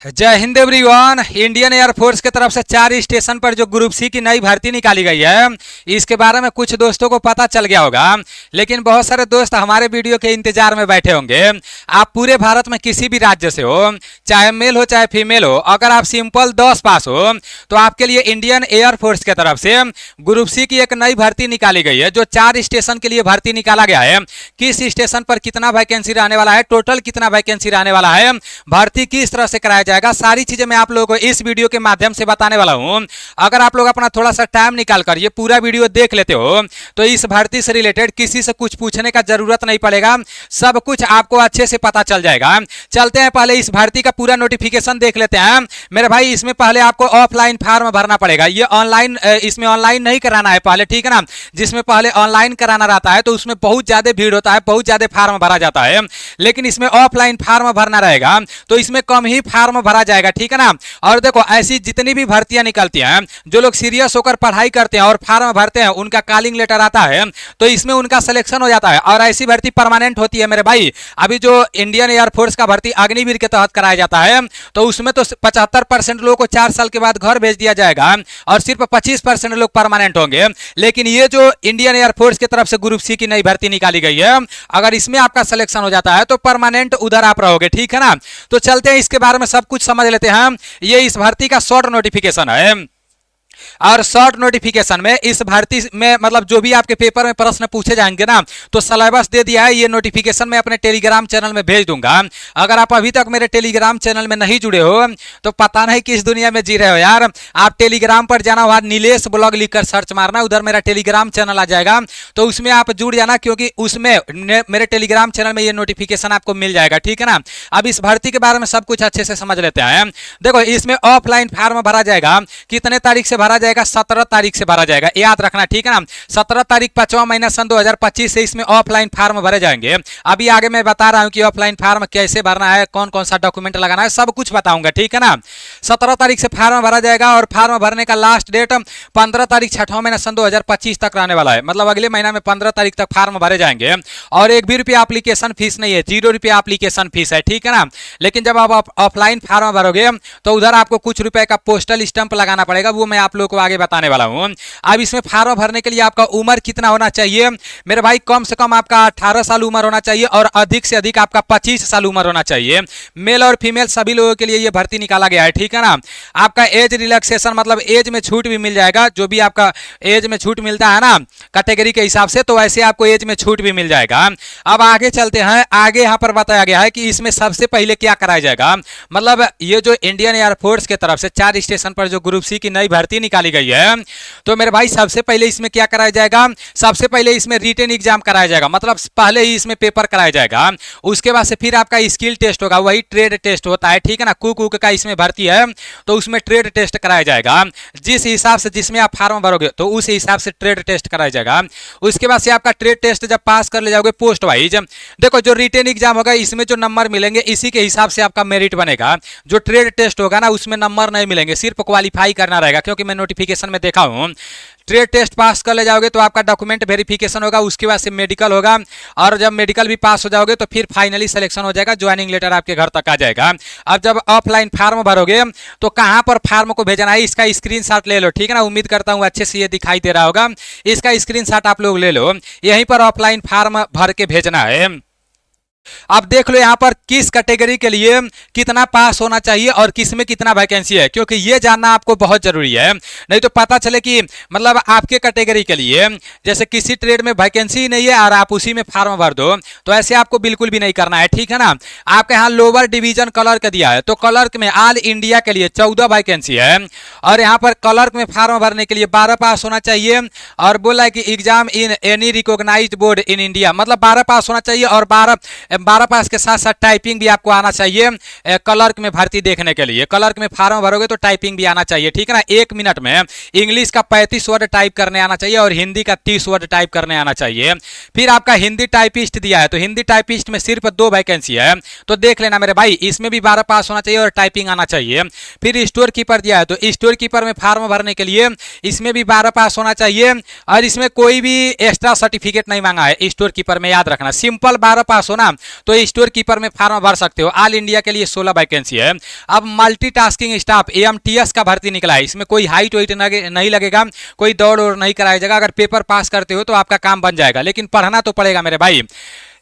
जय Hind everyone. Indian air force की तरफ से 4 स्टेशन पर जो ग्रुप सी की नई भर्ती निकाली गई है, इसके बारे में कुछ दोस्तों को पता चल गया होगा, लेकिन बहुत सारे दोस्त हमारे वीडियो के इंतजार में बैठे होंगे। आप पूरे भारत में किसी भी राज्य से हो, चाहे मेल हो चाहे फीमेल हो, अगर आप सिंपल 10 पास हो तो आपके लिए इंडियन एयरफोर्स की तरफ से ग्रुप सी की एक नई भर्ती निकाली गई है, जो 4 स्टेशन के लिए भर्ती निकाला गया है। किस स्टेशन पर कितना वैकेंसी रहने वाला है, टोटल कितना वैकेंसी रहने वाला है, भर्ती किस तरह से कराया जाएगा, सारी चीजें मैं आप लोगों को इस वीडियो के माध्यम से बताने वाला हूं। अगर आप लोग अपना थोड़ा सा टाइम निकालकर ये पूरा वीडियो देख लेते हो तो इस भर्ती से रिलेटेड किसी से कुछ पूछने का जरूरत नहीं पड़ेगा, सब कुछ आपको अच्छे से पता चल जाएगा। चलते हैं पहले इस भर्ती का पूरा नोटिफिकेशन देख लेते हैं। मेरे भाई, इसमें पहले आपको ऑफलाइन फॉर्म भरना पड़ेगा, ये ऑनलाइन, इसमें ऑनलाइन नहीं कराना है पहले, ठीक है ना। जिसमें पहले ऑनलाइन कराना रहता है तो उसमें बहुत ज्यादा भीड़ होता है, बहुत ज्यादा फॉर्म भरा जाता है, लेकिन इसमें ऑफलाइन फॉर्म भरना रहेगा तो इसमें कम ही फॉर्म भरा जाएगा, ठीक है ना। और देखो, ऐसी जितनी भी भर्तियां निकलती हैं, जो लोग सीरियस होकर पढ़ाई करते हैं और फॉर्म भरते हैं, उनका कॉलिंग लेटर आता है तो इसमें उनका सिलेक्शन हो जाता है और ऐसी भर्ती परमानेंट होती है। मेरे भाई, अभी जो इंडियन एयरफोर्स का भर्ती अग्निवीर के तहत कराया जाता है तो उसमें तो 75% लोगों को 4 साल के बाद घर भेज दिया जाएगा और सिर्फ 25% लोग परमानेंट होंगे। लेकिन ये जो इंडियन एयरफोर्स की तरफ से ग्रुप सी की नई भर्ती निकाली गई है, अगर इसमें आपका सिलेक्शन हो जाता है तो परमानेंट उधर आप रहोगे, ठीक है ना। तो चलते हैं इसके बारे में सब कुछ समझ लेते हैं। ये इस भर्ती का शॉर्ट नोटिफिकेशन है और शॉर्ट नोटिफिकेशन में इस भर्ती में मतलब जो भी आपके पेपर में प्रश्न पूछे जाएंगे ना, तो सिलेबस दे दिया है। ये नोटिफिकेशन मैं अपने टेलीग्राम चैनल में भेज दूंगा। अगर आप अभी तक मेरे टेलीग्राम चैनल में नहीं जुड़े हो तो पता नहीं किस दुनिया में जी रहे हो यार। आप टेलीग्राम पर जाना, वहां नीलेश ब्लॉग लिखकर सर्च मारना, उधर मेरा टेलीग्राम चैनल आ जाएगा, तो उसमें आप जुड़ जाना, क्योंकि उसमें मेरे टेलीग्राम चैनल में ये नोटिफिकेशन आपको मिल जाएगा, ठीक है ना। अब इस भर्ती के बारे में सब कुछ अच्छे से समझ लेते हैं। देखो, इसमें ऑफलाइन फॉर्म भरा जाएगा, कितने तारीख से भरा जाएगा, 17 तारीख से भरा जाएगा, याद रखना, ठीक है ना। 17 तारीख 5वां महीना सन 2025 से इसमें ऑफलाइन फॉर्म भरे जाएंगे। अभी आगे मैं बता रहा हूं कि ऑफलाइन फॉर्म कैसे भरना है, कौन कौन सा डॉक्यूमेंट लगाना है, सब कुछ बताऊंगा, ठीक है ना। 17 तारीख से फॉर्म भरा जाएगा और फॉर्म भरने का लास्ट डेट 15 तारीख 6वां महीना सन 2025 तक रहने वाला है, मतलब अगले महीना में 15 तारीख तक फॉर्म भरे जाएंगे। और 1 भी रुपया एप्लीकेशन फीस नहीं है, 0 रुपया एप्लीकेशन फीस है, ठीक है ना। लेकिन जब आप ऑफलाइन फॉर्म भरोगे तो उधर आपको कुछ रुपए का पोस्टल स्टंप लगाना पड़ेगा, वो मैं आप लोगों को आगे बताने वाला हूं। अब इसमें फॉर्म भरने के लिए आपका उम्र कितना होना चाहिए मेरे भाई? कम से कम आपका 18 साल उम्र होना चाहिए और अधिक से अधिक आपका 25 साल उम्र होना चाहिए। मेल और फीमेल सभी लोगों के लिए यह भर्ती निकाला गया है, ठीक है ना। आपका एज रिलैक्सेशन मतलब एज में छूट भी मिल जाएगा, जो भी आपका एज में छूट मिलता है ना कैटेगरी के हिसाब से, तो वैसे आपको एज में छूट भी मिल जाएगा। अब आगे चलते हैं। आगे यहां पर बताया गया है कि इसमें सबसे पहले क्या कराया जाएगा, मतलब ये जो इंडियन एयरफोर्स की तरफ से 4 स्टेशन पर जो ग्रुप सी की नई भर्ती निकाली गई है, तो मेरे भाई सबसे पहले इसमें क्या कराया जाएगा, सबसे पहले इसमें रिटन एग्जाम कराया जाएगा, मतलब पहले ही इसमें पेपर कराया जाएगा। उसके बाद से फिर आपका स्किल टेस्ट होगा, वही ट्रेड टेस्ट होता है, ठीक है ना। कुक का इसमें भर्ती है तो उसमें ट्रेड टेस्ट कराया जाएगा। जिस हिसाब से जिसमें आप फॉर्म भरोगे तो उस हिसाब से ट्रेड टेस्ट कराया जाएगा। उसके बाद से आपका ट्रेड टेस्ट जब पास कर ले जाओगे पोस्ट वाइज, देखो जो रिटन एग्जाम होगा इसमें जो नंबर मिलेंगे इसी के हिसाब से आपका मेरिट बनेगा। जो ट्रेड टेस्ट होगा ना उसमें नंबर नहीं मिलेंगे, सिर्फ क्वालिफाई करना रहेगा, क्योंकि मैं नोटिफिकेशन में देखा हूं। ट्रेड टेस्ट पास कर ले जाओगे तो आपका डॉक्यूमेंट वेरिफिकेशन होगा, उसके बाद से मेडिकल होगा, और जब मेडिकल भी पास हो जाओगे तो फिर फाइनली सिलेक्शन हो जाएगा, ज्वाइनिंग लेटर आपके घर तक आ जाएगा। अब जब ऑफलाइन फॉर्म भरोगे तो कहां पर फॉर्म को भेजना है इसका स्क्रीनशॉट ले लो, ठीक है ना। उम्मीद करता हूं अच्छे से ये दिखाई दे रहा होगा, इसका स्क्रीनशॉट आप लोग ले लो, यहीं पर ऑफलाइन फॉर्म भर के भेजना है। अब देख लो यहां पर किस कैटेगरी के लिए कितना पास होना चाहिए और किस में कितना वैकेंसी है, क्योंकि ये जानना आपको बहुत जरूरी है। नहीं तो पता चले कि मतलब आपके कैटेगरी के लिए जैसे किसी ट्रेड में वैकेंसी नहीं है और आप उसी में फॉर्म भर दो, तो ऐसे आपको बिल्कुल भी नहीं करना है, ठीक है ना। आपके यहाँ लोअर डिवीजन क्लर्क दिया है, तो क्लर्क में ऑल इंडिया के लिए 14 वैकेंसी है, और यहाँ पर क्लर्क में फॉर्म भरने के लिए 12 पास होना चाहिए, और बोला है कि exam in any recognised board in India, मतलब 12 पास होना चाहिए, और 12 पास के साथ साथ टाइपिंग भी आपको आना चाहिए क्लर्क में भर्ती देखने के लिए। क्लर्क में फॉर्म भरोगे तो टाइपिंग भी आना चाहिए, ठीक है ना। 1 मिनट में इंग्लिश का 35 वर्ड टाइप करने आना चाहिए और हिंदी का 30 वर्ड टाइप करने आना चाहिए। फिर आपका हिंदी टाइपिस्ट दिया है, तो हिंदी टाइपिस्ट में सिर्फ 2 वैकेंसी है, तो देख लेना मेरे भाई, इसमें भी 12 पास होना चाहिए और टाइपिंग आना चाहिए। फिर स्टोर कीपर दिया है, तो स्टोर कीपर में फॉर्म भरने के लिए इसमें भी 12 पास होना चाहिए, और इसमें कोई भी एक्स्ट्रा सर्टिफिकेट नहीं मांगा है स्टोर कीपर में, याद रखना। सिंपल 12 पास होना तो स्टोर कीपर में फार्म भर सकते हो। ऑल इंडिया के लिए 16 वैकेंसी है। अब मल्टीटास्किंग स्टाफ एएमटीएस का भर्ती निकला है। इसमें कोई हाइट वाइट नहीं लगेगा, कोई दौड़ और नहीं कराया जाएगा। अगर पेपर पास करते हो तो आपका काम बन जाएगा, लेकिन पढ़ना तो पड़ेगा मेरे भाई।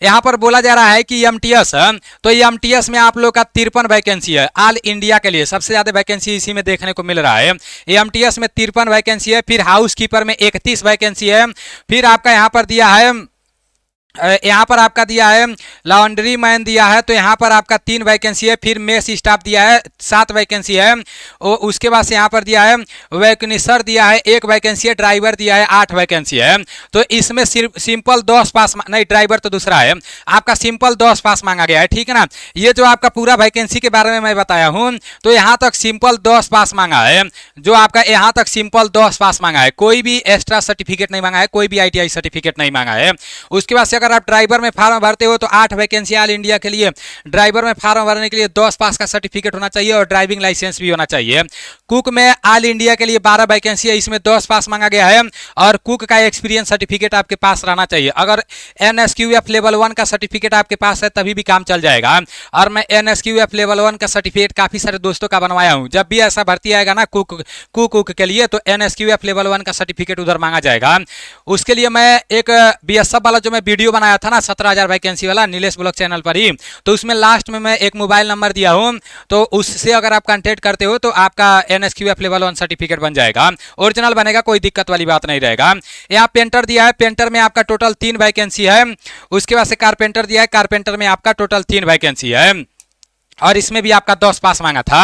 यहाँ पर बोला जा रहा है कि एमटीएस, तो एमटीएस में आप लोग का 53 वैकेंसी है। ऑल इंडिया के लिए सबसे ज्यादा वैकेंसी इसी में देखने को मिल रहा है। एमटीएस में 53 वैकेंसी है। फिर हाउस कीपर में 31 वैकेंसी है। फिर आपका यहाँ पर दिया है, यहाँ पर आपका दिया है लॉन्ड्री मैन दिया है, तो यहाँ पर आपका 3 वैकेंसी है। फिर मेस स्टाफ दिया है 7 वैकेंसी है। और उसके बाद से यहाँ पर दिया है वैकनिसर दिया है 1 वैकेंसी है। ड्राइवर दिया है 8 वैकेंसी है। तो इसमें सिर्फ सिंपल 10 पास, नहीं ड्राइवर तो दूसरा है, आपका सिंपल 10 पास मांगा गया है, ठीक है ना। ये जो आपका पूरा वैकेंसी के बारे में मैं बताया हूँ, तो यहाँ तक सिंपल 10 पास मांगा है। जो आपका यहाँ तक सिंपल 10 पास मांगा है, कोई भी एक्स्ट्रा सर्टिफिकेट नहीं मांगा है, कोई भी आईटीआई सर्टिफिकेट नहीं मांगा है। उसके बाद से अगर आप ड्राइवर में फार्म भरते हो तो 8 वैकेंसी ऑल इंडिया के लिए। ड्राइवर में फार्म भरने के लिए 10 पास का सर्टिफिकेट होना चाहिए और ड्राइविंग लाइसेंस भी होना चाहिए। कुक में ऑल इंडिया के लिए 12 वैकेंसी है, इसमें 10 पास मांगा गया है और कुक का एक्सपीरियंस सर्टिफिकेट आपके पास रहना चाहिए। अगर एनएसक्यूएफ लेवल 1 का सर्टिफिकेट आपके पास है तभी भी काम चल जाएगा। और मैं एनएसक्यूएफ लेवल 1 का सर्टिफिकेट काफी सारे दोस्तों का बनवाया हूं। जब भी ऐसा भर्ती आएगा ना कुक के लिए, तो एनएसक्यूएफ लेवल 1 का सर्टिफिकेट उधर मांगा जाएगा। उसके लिए मैं एक बीएसएफ वाला जो मैं वीडियो बनाया था ना 17,000 वैकेंसी वाला, नीलेश ब्लॉग चैनल पर ही, तो उसमें लास्ट में मैं एक मोबाइल नंबर दिया हूं, तो उससे अगर आप कांटेक्ट करते हो तो आपका एनएसक्यूएफ लेवल 1 सर्टिफिकेट बन जाएगा, ओरिजिनल बनेगा, कोई दिक्कत वाली बात नहीं रहेगा। यहाँ पेंटर दिया है, पेंटर में आपका टोटल 3 वैकेंसी है। उसके बाद से कारपेंटर दिया है, कारपेंटर में आपका टोटल 3 वैकेंसी है और इसमें भी आपका 10 पास मांगा था।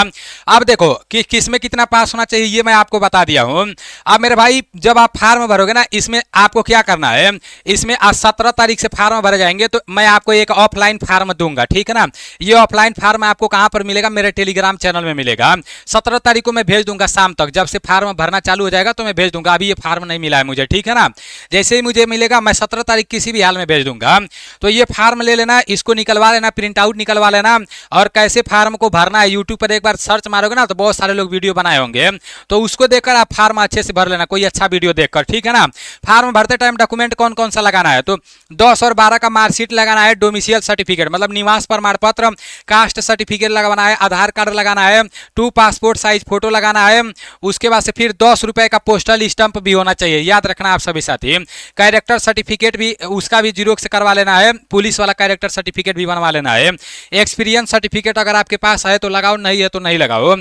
अब देखो कि किसमें कितना पास होना चाहिए ये मैं आपको बता दिया हूं। अब मेरे भाई जब आप फार्म भरोगे ना, इसमें आपको क्या करना है, इसमें आज 17 तारीख से फार्म भरे जाएंगे, तो मैं आपको एक ऑफलाइन फार्म दूंगा, ठीक है ना। ये ऑफलाइन फार्म आपको कहां पर मिलेगा, मेरे टेलीग्राम चैनल में मिलेगा। 17 तारीख को मैं भेज दूंगा शाम तक, जब से फार्म भरना चालू हो जाएगा तो मैं भेज दूंगा। अभी ये फार्म नहीं मिला है मुझे, ठीक है ना। जैसे ही मुझे मिलेगा मैं 17 तारीख किसी भी हाल में भेज दूंगा। तो ये फार्म ले लेना, इसको निकलवा लेना, प्रिंट आउट निकलवा लेना। और कैसे फार्म को भरना है, यूट्यूब पर एक बार सर्च मारोगे ना तो बहुत सारे लोग वीडियो बनाए होंगे, तो उसको देखकर आप फार्म अच्छे से भर लेना, कोई अच्छा वीडियो देखकर, ठीक है ना। फार्म भरते टाइम डॉक्यूमेंट कौन कौन सा लगाना है, तो 10 और 12 का मार्कशीट लगाना है, डोमिसाइल सर्टिफिकेट मतलब निवास प्रमाण पत्र, कास्ट सर्टिफिकेट लगाना है, आधार कार्ड लगाना है, 2 पासपोर्ट साइज फोटो लगाना है। उसके बाद से फिर 10 रुपए का पोस्टल स्टंप भी होना चाहिए, याद रखना आप सभी साथी। कैरेक्टर सर्टिफिकेट भी, उसका भी जीरोक्स करवा लेना है, पुलिस वाला कैरेक्टर सर्टिफिकेट भी बनवा लेना है। एक्सपीरियंस सर्टिफिकेट अगर आपके पास है तो लगाओ, नहीं है तो नहीं लगाओ।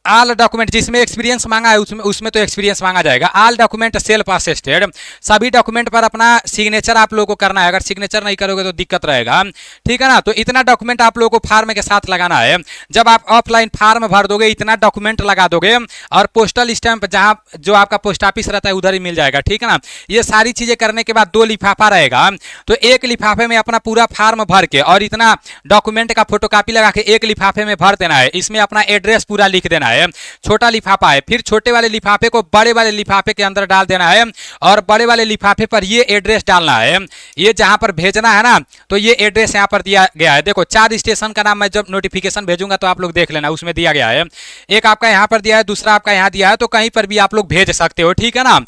ऑल डॉक्यूमेंट जिसमें एक्सपीरियंस मांगा है उसमें तो एक्सपीरियंस मांगा जाएगा। ऑल डॉक्यूमेंट सेल्फ अटेस्टेड, सभी डॉक्यूमेंट पर अपना सिग्नेचर आप लोगों को करना है। अगर सिग्नेचर नहीं करोगे तो दिक्कत रहेगा, ठीक है ना। तो इतना डॉक्यूमेंट आप लोगों को फार्म के साथ लगाना है। जब आप ऑफलाइन फार्म भर दोगे, इतना डॉक्यूमेंट लगा दोगे और पोस्टल स्टैंप जहां जो आपका पोस्ट ऑफिस रहता है उधर ही मिल जाएगा, ठीक है ना। ये सारी चीजें करने के बाद 2 लिफाफा रहेगा, तो एक लिफाफे में अपना पूरा फार्म भर के और इतना डॉक्यूमेंट का फोटोकॉपी लगा के एक लिफाफे में भर देना है। इसमें अपना एड्रेस पूरा लिख देना है। छोटा लिफाफा है, फिर छोटे वाले लिफाफे को बड़े वाले लिफाफे के अंदर डाल देना है और बड़े वाले लिफाफे पर ये एड्रेस डालना है। ये जहां पर भेजना है ना, तो ये एड्रेस यहां पर दिया गया है। देखो 4 स्टेशन का नाम मैं जब नोटिफिकेशन भेजूंगा तो आप लोग देख लेना, उसमें दिया गया है। एक आपका यहां पर दिया है, दूसरा आपका यहां दिया है, तो कहीं पर भी आप लोग भेज सकते हो, ठीक है ना।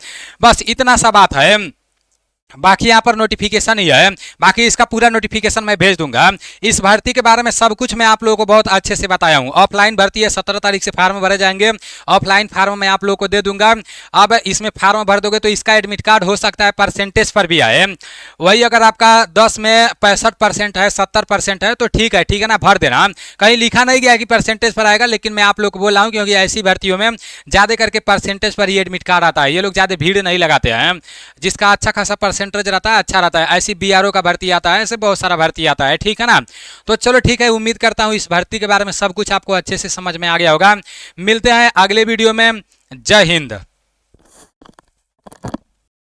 बस इतना सा बात है, बाकी यहाँ पर नोटिफिकेशन ही है। बाकी इसका पूरा नोटिफिकेशन मैं भेज दूंगा। इस भर्ती के बारे में सब कुछ मैं आप लोगों को बहुत अच्छे से बताया हूँ। ऑफलाइन भर्ती है, 17 तारीख से फार्म भरे जाएंगे। ऑफलाइन फार्म मैं आप लोगों को दे दूंगा। अब इसमें फार्म भर दोगे तो इसका एडमिट कार्ड हो सकता है परसेंटेज पर भी आए। वही अगर आपका 10 में 65% है, 70% है तो ठीक है, ना, भर देना। कहीं लिखा नहीं गया कि परसेंटेज पर आएगा, लेकिन मैं आप लोग को बोल रहा हूँ क्योंकि ऐसी भर्तियों में ज्यादा करके परसेंटेज पर ही एडमिट कार्ड आता है। ये लोग ज्यादा भीड़ नहीं लगाते हैं। जिसका अच्छा खासा परसेंटेज रहता है, अच्छा रहता है, ऐसी बीआरओ का भर्ती आता है, ऐसे बहुत सारा भर्ती आता है, ठीक है ना। तो चलो ठीक है, उम्मीद करता हूं इस भर्ती के बारे में सब कुछ आपको अच्छे से समझ में आ गया होगा। मिलते हैं अगले वीडियो में। जय हिंद।